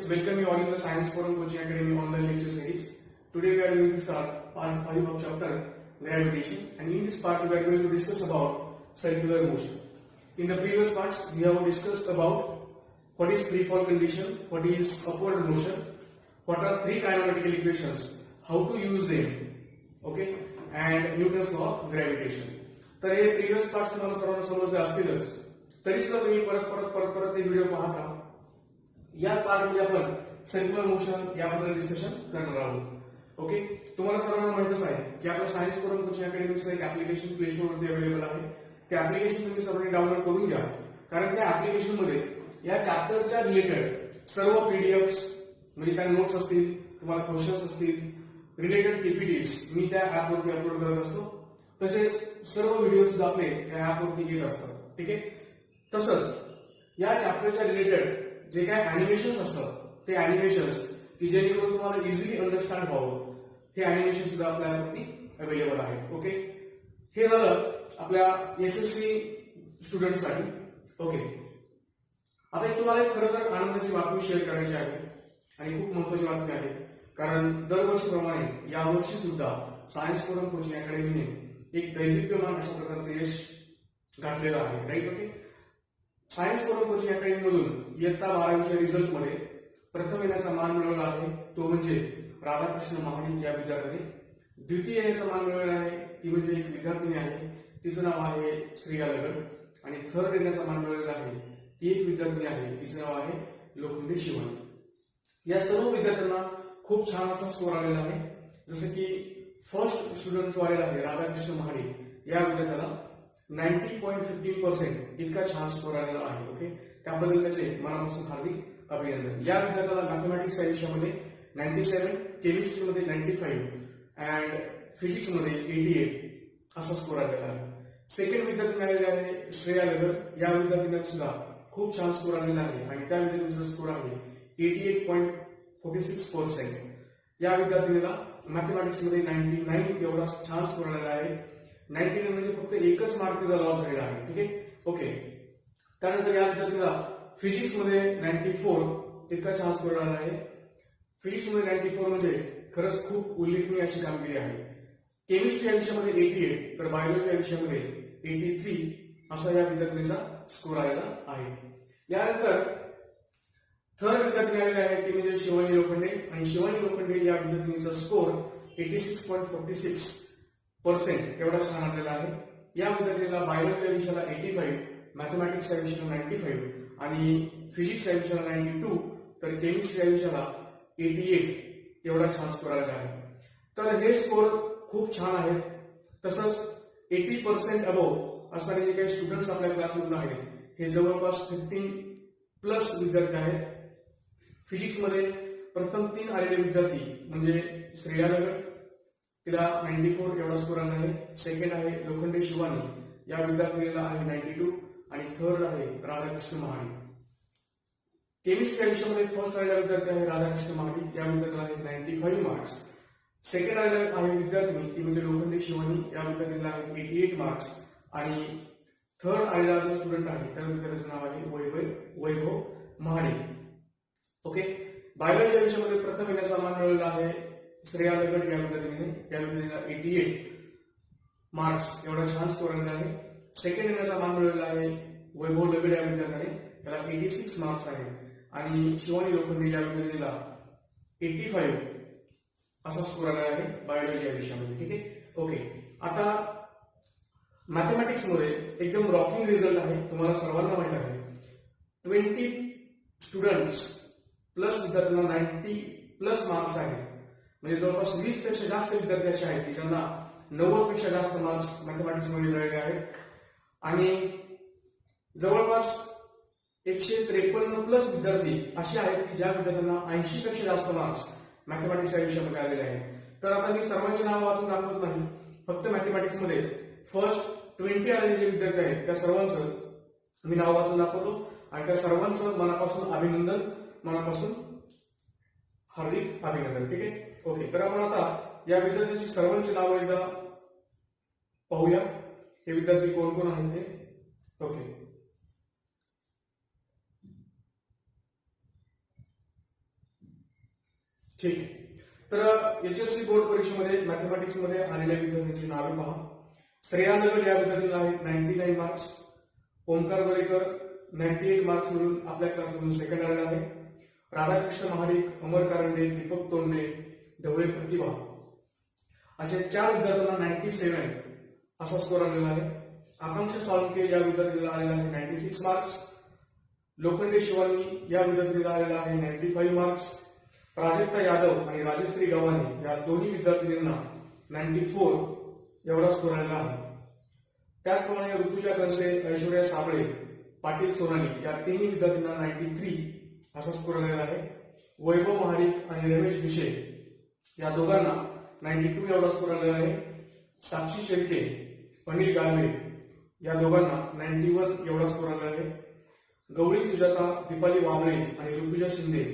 welcome you all in the Science Forum Coaching Academy online lecture series. Today we are going to start part 5 of chapter gravitation, and in this part we are going to discuss about circular motion. In the previous parts we have discussed about what is free fall condition, what is upward motion, what are three kinematical equations, how to use them, okay, and Newton's law of gravitation. तर हे previous parts तुम्हाला सर्वांना समजले असतीलच, तरी सुद्धा तुम्ही परत ते व्हिडिओ पाहत राहा. या पार्टमध्ये आपण सर्क्युलर मोशन याबद्दल डिस्कशन करणार आहोत. ओके, तुम्हाला सर्वांना माहितच आहे की आपल्या सायन्स फोरम कोचिंग अकॅडमीचं एक ऍप्लिकेशन प्ले स्टोर वरती अवेलेबल आहे. ते ऍप्लिकेशन तुम्ही सर्वांनी डाउनलोड करून घ्या, कारण त्या ऍप्लिकेशन मध्ये या चॅप्टरच्या रिलेटेड सर्व पीडीएफ्स म्हणजे त्या नोट्स असतील, तुम्हाला क्वेश्चन्स असतील, रिलेटेड पीपीटीज मी त्या ऍप वरती अपलोड करत असतो. तसेच सर्व व्हिडिओ सुद्धा आपले त्या ऍप वरती येत असतात. ठीक आहे, तसंच या चॅप्टरच्या रिलेटेड जे काय अॅनिमेशन्स असतात ते अॅनिमेशन्स की जेणेकरून तुम्हाला इझिली अंडरस्टँड व्हावं, हे अॅनिमेशन सुद्धा आपल्यावरती अवेलेबल आहे. ओके, हे झालं आपल्या एसएससी स्टुडंटसाठी. ओके, आता एक तुम्हाला खरं तर आनंदाची बातमी शेअर करायची आहे आणि खूप महत्वाची बातमी आहे, कारण दरवर्षीप्रमाणे यावर्षी सुद्धा सायन्स फोरम कोचिंग अकॅडमीने एक दैदिप्यमान अशा प्रकारचं यश गाठलेलं आहे. Right, okay. Science forum coaching academy मधून इयत्ता 12वीच्या रिझल्ट मध्ये प्रथम येण्याचा मान मिळवला आहे तो म्हणजे राधाकृष्ण महाडिक या विद्यार्थ्याने. द्वितीय येण्याचा मान मिळवला आहे ती म्हणजे एक विद्यार्थिनी आहे, तिचं नाव आहे श्रेया लगड. आणि थर्ड येण्याचा मान मिळवलेला आहे ती एक विद्यार्थिनी आहे, तिचं नाव आहे लोखंडे शिवण. या सर्व विद्यार्थ्यांना खूप छान असा स्कोर आलेला आहे. जसं की फर्स्ट स्टुडंट जो आलेला आहे राधाकृष्ण महाडिक या विद्यार्थ्याला 90.15% इतका छान स्कोर आलेला आहे. ओके, त्याबद्दल त्याचे मनापासून हार्दिक अभिनंदन. या विद्यार्थ्याला मॅथमॅटिक्स या विषयामध्ये 97, केमिस्ट्रीमध्ये 95 अँड फिजिक्समध्ये 88 असा स्कोर आलेला आहे. सेकंड विद्यार्थी आलेले आहे श्रेया लगड. या विद्यार्थ्यांना सुद्धा खूप छान स्कोर आलेला आहे आणि त्या विद्यार्थ्यांचा स्कोर आहे 88.46%. या विद्यार्थिनीला मॅथमॅटिक्समध्ये 99 एवढा छान स्कोर आलेला आहे. 99 म्हणजे फक्त एकच मार्क तिचा लॉस झालेला आहे. ठीक आहे, ओके. त्यानंतर या विद्यार्थीला फिजिक्समध्ये 94 इतका छान स्कोर आला आहे. फिजिक्समध्ये 94 म्हणजे खरंच खूप उल्लेखनीय अशी कामगिरी आहे. केमिस्ट्री या विषयामध्ये 88 तर बायोलॉजी या विषयामध्ये 83 असा या विद्यार्थीचा स्कोर आलेला आहे. यानंतर थर्ड विद्यार्थी आलेले आहे ती म्हणजे शिवानी लोखंडे. आणि शिवानी लोखंडे या विद्यार्थिनीचा स्कोर 86.46% एवढा छान आलेला आहे. या विद्यार्थीला बायोलॉजी या विषयाला 85, मॅथमॅटिक्स या विषयाला 95 आणि फिजिक्स या विषयाला 92 तर केमिस्ट्री या विषयाला 88 एवढा छान स्कोर आलेला आहे. तर हे स्कोर खूप छान आहेत. तसंच 80% अबोव्ह असणारे जे काही स्टुडंट्स आपल्या क्लासमधून आहेत हे जवळपास 15+ विद्यार्थी आहेत. फिजिक्समध्ये प्रथम 3 आलेले विद्यार्थी म्हणजे श्रेया लगड, तिला 94 एवढा स्कोर आला आहे. सेकंड आहे लोखंडे शिवानी, या विद्यार्थिनीला आहे 92 आणि थर्ड आहे राधाकृष्ण महाडिक. केमिस्ट्री या विषयामध्ये फर्स्ट आलेला विद्यार्थी आहे राधाकृष्ण महाडिक, या विद्यार्थ्याला आहे 95 मार्क्स. सेकंड आलेला आहे विद्यार्थिनी ती म्हणजे लोखंडे शिवानी, या विद्यार्थिनीला आहे 88 मार्क्स. आणि थर्ड आलेला जो स्टुडंट आहे त्या विद्यार्थ्याचं नाव आहे वैभव महाडिक. ओके, बायोलॉजी या विषयामध्ये प्रथम येण्याचा मान मिळवलेला आहे श्रेया लगड या विद्यार्थिनीने, या विद्यार्थीला 88 मार्क्स एवढा छान स्कोर आलेला आहे. सेकंड येण्याचा मान मिळवलेला आहे वैभव लगड या विद्यार्थ्याने, त्याला 86 मार्क्स आहे. आणि शिवानी लोखंडे या विद्यार्थिनीला 85 असा स्कोर आला आहे बायोलॉजी या विषयामध्ये. ठीक आहे, ओके. आता मॅथमॅटिक्स मध्ये एकदम रॉकिंग रिझल्ट आहे, तुम्हाला सर्वांना माहित आहे. 20 स्टुडंट्स प्लस विद्यार्थ्यांना 90+ मार्क्स आहेत. म्हणजे जवळपास 20 पेक्षा जास्त विद्यार्थी असे आहेत की ज्यांना 90 पेक्षा जास्त मार्क्स मॅथमॅटिक्स मध्ये मिळाले आहेत. आणि जवळपास 153+ विद्यार्थी असे आहेत की ज्या विद्यार्थ्यांना 80 पेक्षा जास्त मार्क्स मॅथमॅटिक्स या विषयामध्ये आलेले आहेत. तर आता मी सर्वांची नावं वाचून दाखवत नाही, फक्त मॅथमॅटिक्स मध्ये फर्स्ट 20 आलेले जे विद्यार्थी आहेत त्या सर्वांचं मी नाव वाचून दाखवतो आणि त्या सर्वांचं मनापासून अभिनंदन, मनापासून हार्दिक अभिनंदन. ठीक आहे, ओके. तर आपण आता या विद्यार्थ्यांची सर्वांची नावं एकदा पाहूया. हे विद्यार्थी कोण कोण आहेत ते. ओके, ठीक आहे. तर एचएससी बोर्ड परीक्षेमध्ये मॅथमॅटिक्स मध्ये आलेल्या विद्यार्थ्यांची नावे पहा. श्रेया नगर या विद्यार्थ्यांना आहेत 99 मार्क्स. ओमकार दरेकर 98 मार्क्स मिळून आपल्या क्लासमधून सेकंड आलेला आहे. राधाकृष्ण महाडिक, अमर कारंडे, दीपक तोंडे, ढवळे प्रतिभा अशा 4 विद्यार्थ्यांना 97 असा स्कोर आलेला आहे. आकांक्षा साळुंके या विद्यार्थ्यांना आलेला आहे 96 मार्क्स. लोखंडे शिवानी या विद्यार्थ्यांना आलेला आहे 95 मार्क्स. प्राजक्ता यादव आणि राजश्री गव्हाणे या दोन्ही विद्यार्थिनींना 94 एवढा स्कोर आलेला आहे. त्याचप्रमाणे ऋतुजा कंसे, ऐश्वर्या साबळे, पाटील सोनाली या तिन्ही विद्यार्थ्यांना 93 असा स्कोर आलेला आहे. वैभव महाडिक आणि रमेश भिशे या दोघांना 92 एवढा स्कोर आलेला आहे. साक्षी शेळके, अनिल गालवे या दोघांना 91 एवढा स्कोर आलेला आहे. गवळी सुजाता, दीपाली वाबळे आणि ऋतुजा शिंदे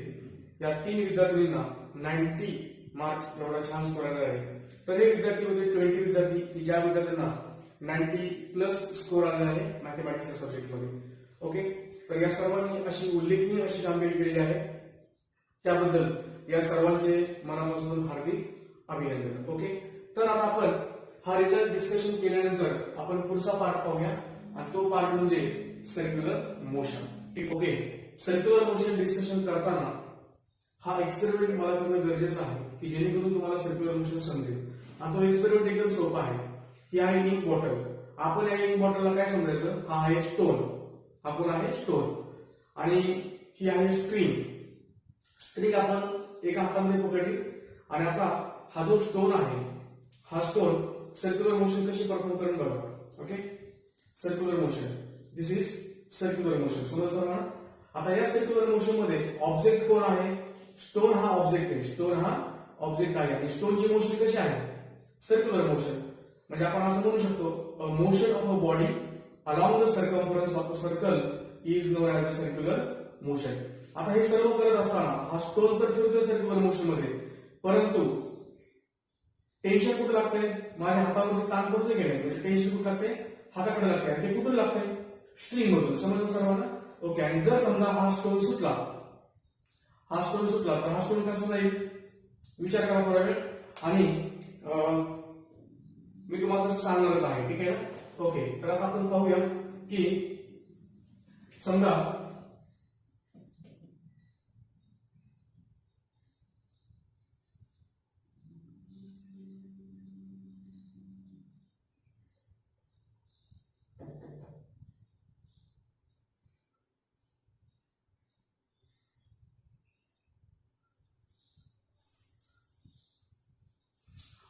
या 3 विद्यार्थिनींना 90 मार्क्स एवढा छान स्कोर आलेला आहे. तर हे विद्यार्थी होते 20 विद्यार्थी की ज्या विद्यार्थ्यांना 90 प्लस स्कोर आलेला आहे मॅथमॅटिक्स सब्जेक्टमध्ये. ओके, तर या सर्वांनी अशी उल्लेखनीय अशी कामगिरी केलेली आहे. त्याबद्दल या सर्वांचे मनापासून हार्दिक अभिनंदन. ओके, तर आता आपण हा रिझल्ट डिस्कशन केल्यानंतर आपण पुढचा पार्ट पाहूया आणि तो पार्ट म्हणजे सर्क्युलर मोशन. ठीक, ओके. सर्क्युलर मोशन डिस्कशन करताना हा एक्सपेरिमेंट मला करणं गरजेचं आहे की जेणेकरून तुम्हाला सर्क्युलर मोशन समजेल. आणि तो एक्सपेरिमेंट एकदम सोपा आहे. ही आहे इंक बॉटल. आपण या इंक बॉटलला काय समजायचं, हा आहे स्टोन, हा कोण आहे स्टोन, आणि ही आहे स्ट्रिंग. स्ट्रिंग आपण एका हातामध्ये पकडली आणि आता हा जो स्टोन आहे हा स्टोन सर्क्युलर मोशन कशी परफॉर्म करून बघा. Okay, circular motion, this is circular motion. समजलं ना? आता या सर्क्युलर मोशन मध्ये ऑब्जेक्ट कोण आहे, स्टोन हा ऑब्जेक्ट आहे. स्टोन हा ऑब्जेक्ट आहे आणि स्टोनची मोशन कशी आहे, सर्क्युलर मोशन. म्हणजे आपण असं म्हणू शकतो motion of a body along the circumference of a circle is non as a circular motion. आता हे सर्व करत असताना हा स्टोन तर फिरतोय सर्क्युलर मोशन मध्ये, परंतु टेन्शन कुठे लागतंय, माझ्या हातामध्ये ताण पडतोय की नाही, म्हणजे टेन्शन कुठे लागते, हाताकडे लागते. आणि ते कुठून लागतंय, स्ट्रिंग मधून. समजलं सर्वांना? ओके. आणि जर समजा हा स्टोन सुटला, हा स्टोन सुटला तर हा स्टोन कसा जाईल, विचार करा थोडा वेळ. आणि मी तुम्हाला तसं सांगणारच आहे. ठीक आहे ना? ओके, तर आता आपण पाहूया की समजा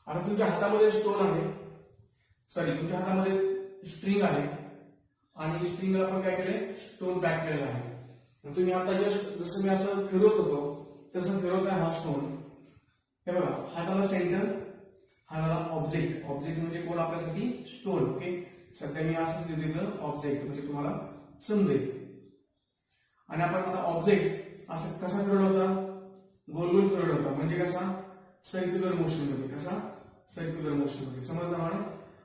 आता तुमच्या हातामध्ये स्टोन आहे, सॉरी तुमच्या हातामध्ये स्ट्रिंग आहे आणि स्ट्रिंगला आपण काय केलंय, स्टोन पॅक केलेला आहे. तुम्ही आता जस्ट जसं मी असं फिरवत होतो तसं फिरवत आहे हा स्टोन. हे बघा, हा झाला सेंटर, हा झाला ऑब्जेक्ट. ऑब्जेक्ट म्हणजे कोण आपल्यासाठी, स्टोन. ओके, सध्या मी असंच लिहिलं ऑब्जेक्ट म्हणजे तुम्हाला समजेल. आणि आपण आता ऑब्जेक्ट असं कसा फिरवला होता, गोल गोल फिरवला होता, म्हणजे कसा, सर्क्युलर मोशन मध्ये. कसा, सर्क्युलर मोशन मध्ये. समजलं मला?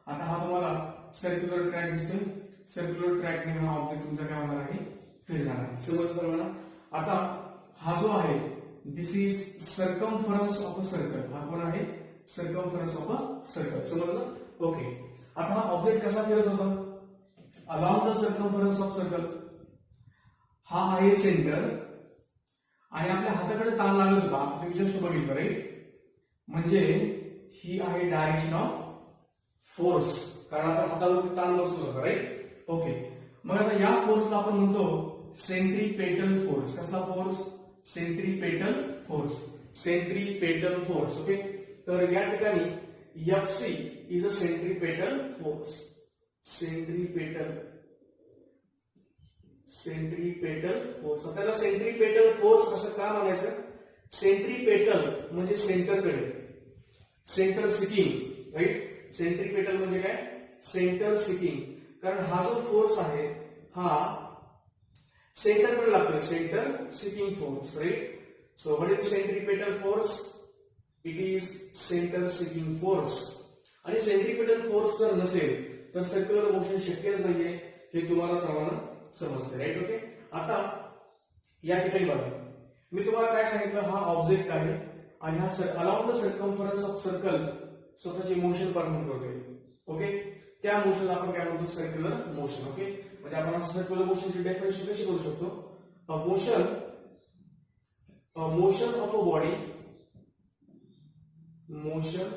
आता हा तुम्हाला सर्क्युलर ट्रॅक दिसतोय. सर्क्युलर ट्रॅकने हा ऑब्जेक्ट तुमचा काय होणार आहे, फिरणार आहे. समजलं सर्वांना? आता हा जो आहे this is circumference of a circle. हा कोण आहे, सर्कम्फरन्स ऑफ अ सर्कल. समजलं? ओके. आता हा ऑब्जेक्ट कसा फिरत होता, along the circumference of circle. हा आहे सेंटर आणि आपल्या हाताकडे ताण लागत होता, आपण जस्ट बघितलं राईट. म्हणजे ही आहे डायरेक्शन ऑफ फोर्स, कारण आता हातावरती ताण बसत होता राईट. ओके, मग आता या फोर्सला आपण म्हणतो सेंट्रीपेटल फोर्स. कसला force, centripetal force. Centripetal force. Okay, तर या ठिकाणी FC is a centripetal force. Centripetal force. त्याला सेंट्रीपेटल फोर्स असं का म्हणायचं, सेंट्रीपेटल म्हणजे सेंटरकडे, सेंटर सिकिंग राईट. सेंट्रीपेटल म्हणजे काय, सेंटर सिकिंग. कारण हा जो फोर्स आहे हा सेंटरकडे लागतोय, centre seeking force right. So what is centripetal force, it is centre seeking force. आणि सेंट्रीपेटल फोर्स जर नसेल तर सर्क्युलर मोशन शक्यच नाहीये, हे तुम्हाला सर्वांना समजते राईट. ओके, आता या ठिकाणी बघा, मी तुम्हाला काय सांगितलं, हा ऑब्जेक्ट आहे आणि हा along the circumference of circle स्वतःची मोशन परफॉर्म करतोय. ओके, त्या मोशनला आपण काय म्हणतो, सर्क्युलर मोशन. ओके, म्हणजे आपण सर्क्युलर मोशनची डेफिनेशन कशी करू शकतो, a motion of a body, motion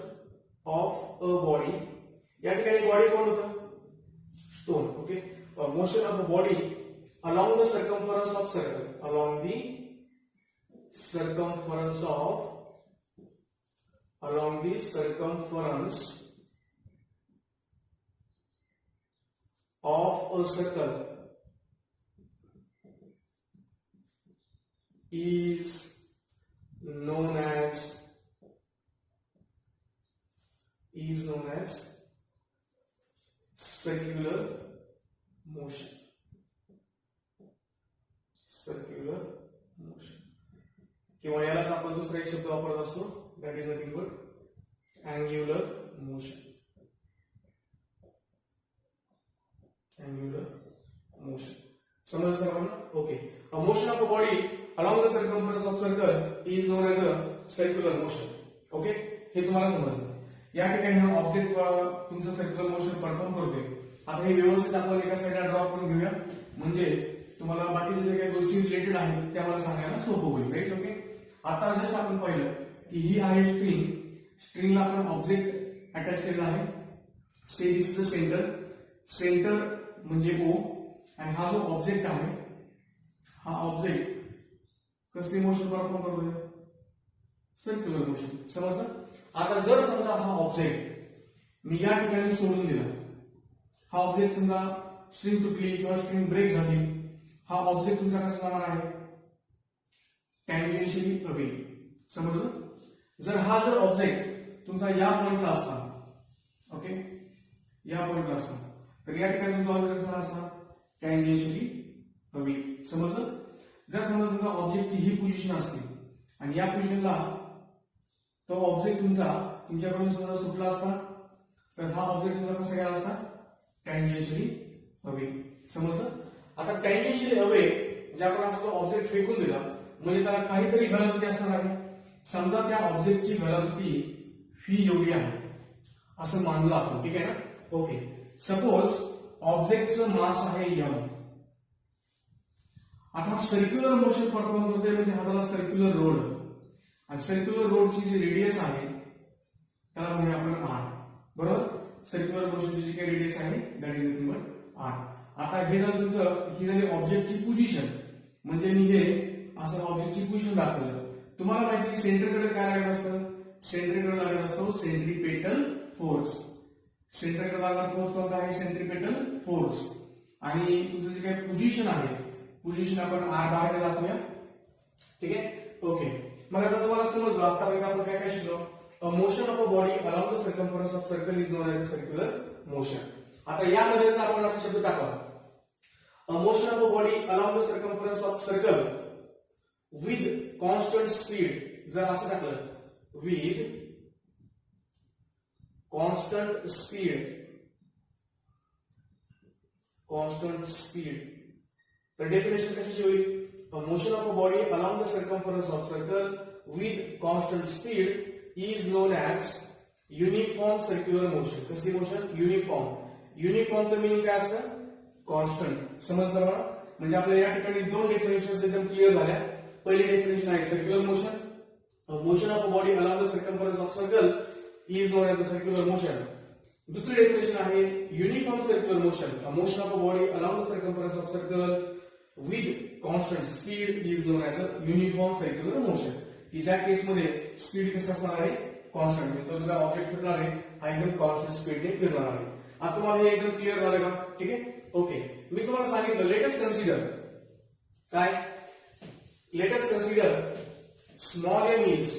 of a body, या ठिकाणी बॉडी कोण होतं, stone. Okay, motion of a body along the circumference of circle, along the circumference of a circle is known as circular motion. Circular motion, किंवा यालाच आपण दुसरा एक शब्द वापरत असतो, that is nothing but angular motion. Angular motion समजलं सर्वांना. Okay, a motion of a body along the circumference of circle is known as a circular motion. Okay, हे तुम्हाला समजलं. या ठिकाणी हा ऑब्जेक्ट तुमचं सर्क्युलर मोशन परफॉर्म करतोय. आता हे व्यवस्थित आपण एका साईडला ड्रॉ करून घेऊया, म्हणजे तुम्हाला बाकीच्या जे काही गोष्टी रिलेटेड आहेत त्या मला सांगायला सोपं होईल. राईट. ओके, आता जस्ट आपण पाहिलं की ही आहे स्ट्रिंग, स्ट्रिंगला आपण ऑब्जेक्ट अटॅच केलेला आहे. से दिस इज द सेंटर म्हणजे ओ, आणि हा जो ऑब्जेक्ट आहे, हा ऑब्जेक्ट कसली मोशन परफॉर्म करतोय, सर्क्युलर मोशन. समजलं. आता जर समजा हा ऑब्जेक्ट मी या ठिकाणी सोडून दिला, हा ऑब्जेक्ट समजा स्ट्रिंग तुटली किंवा स्ट्रिंग ब्रेक झाली, हा ऑब्जेक्ट तुमचा कसा जाणार आहे, टँजेन्शियली अवे. समजलं. जर ऑब्जेक्ट तुमचा या पॉइंटला असता, ओके, या पॉइंटला असता, तर या ठिकाणी तुमचा ऑब्जेक्ट कसा असता, टँजेन्शियली अवे. समजलं. जर समजा तुमचा ऑब्जेक्टची ही पोझिशन असते आणि या पोझिशनला तो ऑब्जेक्ट तुमच्याकडून समजा सुटला असता, तर हा ऑब्जेक्ट तुमचा कसा गेला असता, टँजेन्शियली अवे. समजलं. आता टँजेन्शियली अवे म्हणजे आपण असं ऑब्जेक्ट फेकून दिला, म्हणजे त्याला काहीतरी व्हेलॉसिटी असणार आहे. समजा त्या ऑब्जेक्टची व्हेलॉसिटी व्ही एवढी आहे असं मानलं आपण. ठीक आहे ना. ओके, सपोज ऑब्जेक्टचं मास आहे एम. आता सर्क्युलर मोशन परफॉर्म करतोय म्हणजे हा झाला सर्क्युलर रोड, आणि सर्क्युलर रोडची जी रेडियस आहे त्याला म्हणूया आपण आर. बरोबर. सर्क्युलर मोशनची जी काही रेडियस आहे that is nothing but r. आता हे झालं तुमचं, ही झाली ऑब्जेक्टची पोझिशन, म्हणजे मी हे असं ऑब्जेक्टची पोझिशन दाखवलं. तुम्हाला माहिती सेंटरकडे काय लागत असतं, सेंटरकडे लागत असतो सेंट्रीपेटल फोर्स. सेंटरकडे लागणारा फोर्स कोणता आहे, सेंट्रीपेटल फोर्स. आणि तुमचं जे काही पोझिशन आहे, पोझिशन आपण आर बाहेर दाखवूया. ठीक आहे. ओके, मग आता तुम्हाला समजलं आता आपण काय काय शिकलो. Motion of a body along the circumference of circle is known as a circular motion. आता यामध्ये जर आपण असा शब्द टाकला, a motion of a body along the circumference of circle with constant speed, जर असं टाकलं, विथ कॉन्स्टंट स्पीड, तर डेफिनेशन कशाची होईल, a motion of a body along the circumference of circle with constant speed is known as uniform circular motion. कसली motion, uniform. युनिफॉर्मचं meaning काय असतं, constant. समजलं मला. म्हणजे आपल्याला या ठिकाणी दोन डेफिनेशन्स एकदम क्लिअर झाल्या. पहिली डेफिनेशन आहे circular motion, motion of a body along the circumference of circle is known as a circular motion. दुसरी डेफिनेशन आहे uniform circular motion, motion of a body along the circumference of circle with constant speed is known as a uniform circular motion. की ज्या केस मध्ये speed कसं असणार आहे, constant. तो जो ऑब्जेक्ट फिरणार आहे हा एकदम कॉन्स्टंट स्पीडने फिरणार आहे. आता तुम्हाला हे एकदम क्लिअर झालं का. ठीक आहे. ओके, मी तुम्हाला सांगितलं लेटेस्ट कन्सिडर काय, let us consider small m is,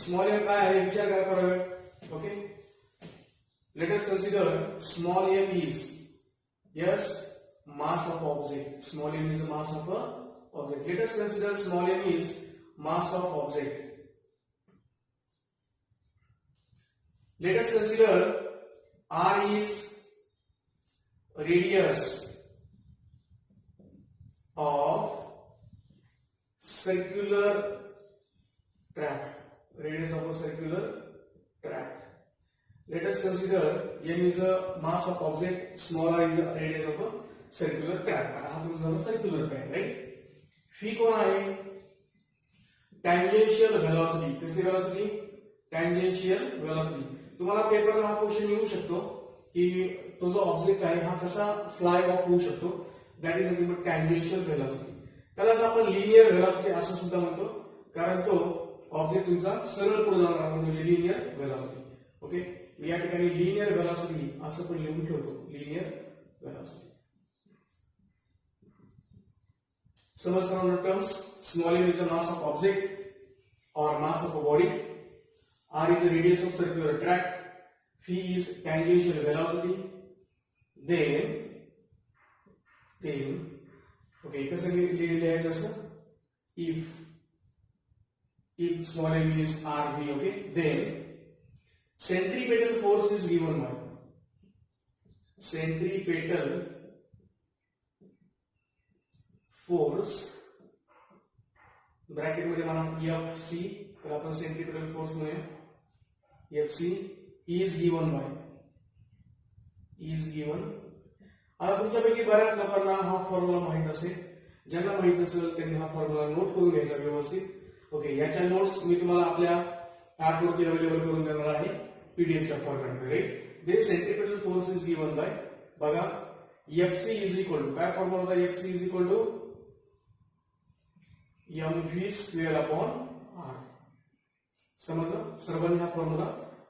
small m काय आहे विचार करा थोडा वेळ. Okay, let us consider small m is yes mass of object. Small m is the mass of a object. Let us consider small m is mass of object. Let us consider r is radius of circular track. radius of a circular track. Let us consider m is a mass of object, small r is the radius of a circular track. आता हा तुमचा झाला circular track, right? phi कोण आहे? tangential velocity. कसली velocity? tangential velocity. तुम्हाला पेपरला हा क्वेश्चन येऊ शकतो की तो जो ऑब्जेक्ट आहे हा कसा फ्लाय ऑफ होऊ शकतो, that is nothing but tangential velocity. त्यालाच आपण लिनियर व्हेलॉसिटी असं सुद्धा म्हणतो, कारण तो ऑब्जेक्ट तुमचा सरळ पुढे जाणार आहे म्हणजे लिनियर व्हेलॉसिटी. ओके, या ठिकाणी लिनियर व्हेलॉसिटी असं पण लिहून ठेवतो, linear velocity. Some surrounding terms: small m is the mass of object or mass of a body, r is the radius of circular track, phi is tangential velocity. Then okay, कसं लिहायचं असं, if small m is rv, okay, then centripetal force is given by centripetal force bracket मध्ये म्हणा fc, तर आपण centripetal force म्हणूया fc is given by आता तुमच्यापैकी बऱ्याच लोकांना हा फॉर्म्युला माहित असेल, ज्यांना माहित नसेल त्यांनी हा फॉर्म्युला नोट करून घ्यायचा व्यवस्थित. ओके, याच्या नोट्स मी तुम्हाला आपल्या ऍप वरती अवेलेबल करून देणार आहे पीडीएफच्या फॉर्मॅट मध्ये. The centripetal force is given by, बघा fc इज इक्वल टू काय फॉर्म्युला होता, fc is equal to mv square upon r. समजलं? सर्वांनी हा फॉर्म्युला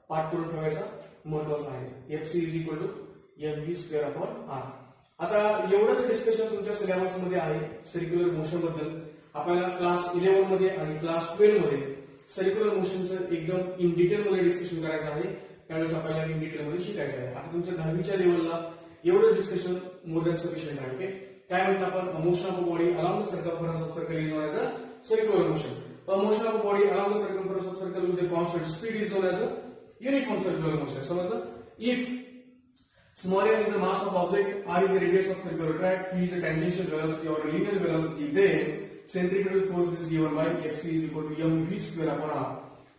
पाठ करून ठेवायचा महत्वाचा आहे. fc is equal to mv square upon r. आता एवढंच डिस्कशन तुमच्या सिलेबस मध्ये आहे सर्क्युलर मोशन बद्दल. आपल्याला क्लास 11 मध्ये आणि क्लास 12 मध्ये सर्क्युलर मोशनचं एकदम इन डिटेल मध्ये डिस्कशन करायचं आहे, त्यावेळेस आपल्याला इन डिटेल मध्ये शिकायचं आहे. आता तुमच्या 10वीच्या लेवलला एवढं डिस्कशन मोर दॅन सफिशियंट आहे. ओके, काय म्हणतो आपण, motion of body along the circumference of circle is known as a circular motion. Motion of body along the circumference of circle with a constant speed is known as a uniform circular motion. समजलं? If small m is the mass of object, r is the radius of circular track, phi is the tangential velocity or linear velocity, then centripetal force is given by fc is equal to mv square upon r.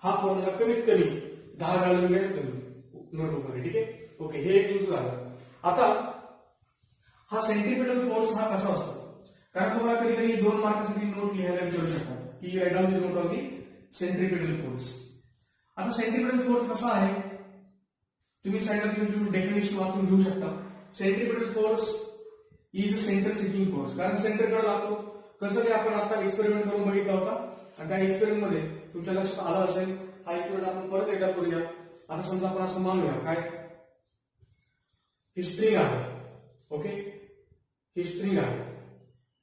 हा formula कमीत कमी 10 घालून घ्यायचा तुम्ही notebook मध्ये. ठीक आहे, okay, हे एक तुमचं झालं. आता हा सेंट्रिपेटल फोर्स हा कसा असतो, कारण तुम्हाला कधी कधी 2 मार्कासाठी नोट लिहायला विचारू शकतात की right down the note of the centripetal force. आता सेंट्रिपेटल फोर्स कसा आहे तुम्ही साइडला तुम्ही डेफिनेशन वाचून घेऊ शकता. Centripetal force is centre seeking force, कारण सेंटरकडे लागतो. कसं ते आपण आता एक्सपेरिमेंट करून बघितला होता आणि त्या एक्सपेरिमेंट मध्ये तुमच्या लक्षात आलं असेल. हा एक्सपेरिमेंट आपण परत एकदा करूया. आता समजा आपण असं मानूया काय, ही स्ट्रिंग आहे. ओके, ही स्ट्रिंग आहे.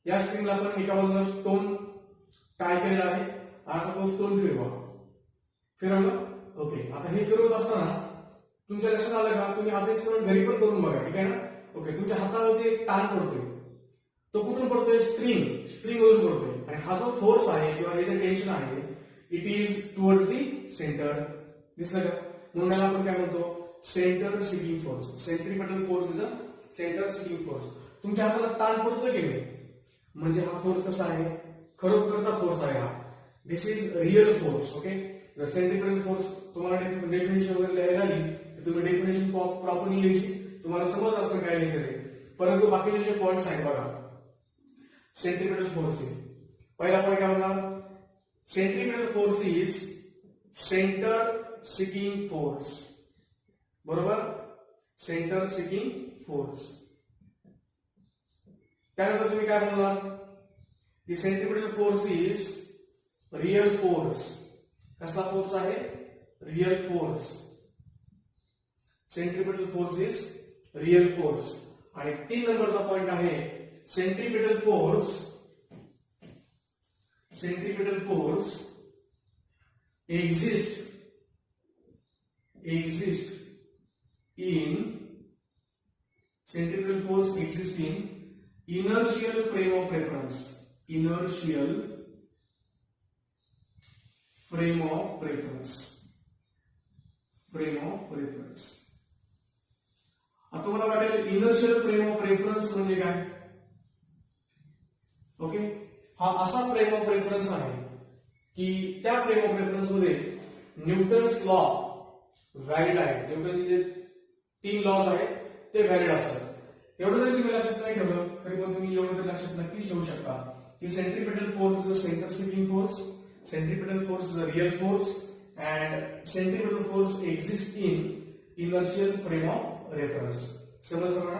या स्ट्रिंगला आपण एका बाजूला स्टोन टाय केलेला आहे. आता तो स्टोन फिरवलं. ओके, आता हे फिरवत असताना तुमच्या लक्षात आलं का, तुम्ही असं एक्सपेरिमेंट घरी पण करून बघा. ठीक आहे ना? ओके, तुमच्या हातावरती एक ताण पडतोय, तो कुठून पडतोय, स्ट्रिंग वरून पडतोय. आणि हा जो फोर्स आहे किंवा हे जे टेन्शन आहे, it is towards the centre. दिसलं का? म्हणून याला आपण काय म्हणतो, centre seeking force. Centripetal force is a centre seeking force. तुमच्या हाताला ताण पडतोय की नाही, म्हणजे हा फोर्स कसा आहे, खरोखरचा फोर्स आहे हा. दिस इज रिअल फोर्स. ओके, जर सेंट्रिपेटल फोर्स तुम्हाला डेफिनेशन वगैरे लिहायला आली तुम्ही डेफिनेशन प्रॉपरली लिहायची, तुम्हाला समज असं काय लिहायचं ते. परंतु बाकीचे जे पॉइंट्स आहेत बघा सेंट्रिपेटल फोर्स. पहिला पॉइंट काय होणार, centripetal force is centre seeking force. बरोबर, सेंटर सिकिंग फोर्स. त्यानंतर तुम्ही काय बोलणार की centripetal force is real force. कसला फोर्स आहे, real force. Centripetal force is real force. आणि 3 नंबरचा पॉइंट आहे centripetal force exist in centripetal force exists in inertial frame of reference. आता तुम्हाला वाटेल इनर्शियल फ्रेम ऑफ रेफरन्स म्हणजे काय. ओके, हा असा फ्रेम ऑफ रेफरन्स आहे की त्या फ्रेम ऑफ रेफरन्स मध्ये न्यूटन्स लॉ व्हॅलिड आहे, न्यूटनचे जे 3 लॉज आहेत ते व्हॅलिड असतात. एवढं जरी तुम्ही लक्षात नाही ठेवलं तरी पण तुम्ही एवढं लक्षात नक्कीच ठेवू शकता की centripetal force is a centre swinging force, centripetal force is a real force and centripetal force exist in inertial frame of reference. समजलं ना?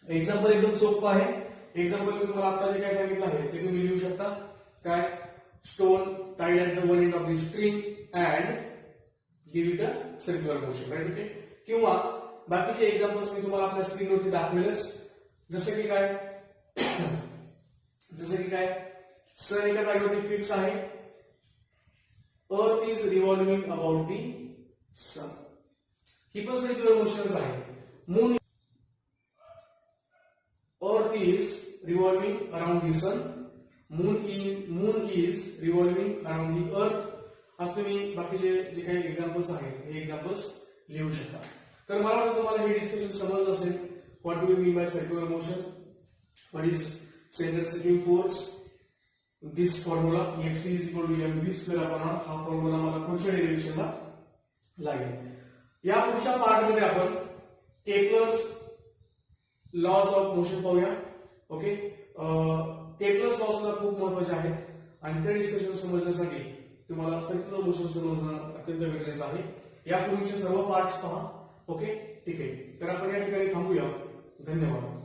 एक्झाम्पल एकदम सोपं आहे. एक्झाम्पल मी तुम्हाला आता जे काय सांगितलं आहे ते तुम्ही लिहू शकता. काय? Stone tied at the one end of the string and give it a circular motion, right? Okay. किंवा बाकीचे एक्झाम्पल्स मी तुम्हाला आपल्या स्क्रीनवरती दाखवेलच. जसं की काय सन एका जागेवरती फिक्स आहे. Earth is revolving about the sun, ही पण सर्क्युलर मोशनच आहे. Moon earth is revolving around the sun, moon is revolving around the earth. आज तुम्ही बाकीचे जे काही एक्झाम्पल्स आहेत हे एक्झाम्पल्स लिहू शकता. तर मला वाटतं तुम्हाला हे डिस्कशन समजलं असेल. What do we mean by circular motion, what is centre swinging force, this formula x is equal to mv square upon r. हा फॉर्म्युला मला पुढच्या डेरिव्हेशनला लागेल. या पुढच्या पार्ट मध्ये आपण केपलर्स लॉज ऑफ मोशन पाहूया. ओके. केपलर्स लॉ सुद्धा खूप महत्त्वाचे आहेत आणि ते डिस्कशन समजण्यासाठी तुम्हाला सर्क्युलर मोशन समजणं अत्यंत गरजेचं आहे. या पूर्वीचे सर्व पार्ट्स पहा. ओके, ठीक आहे. तर आपण या ठिकाणी थांबूया. धन्यवाद.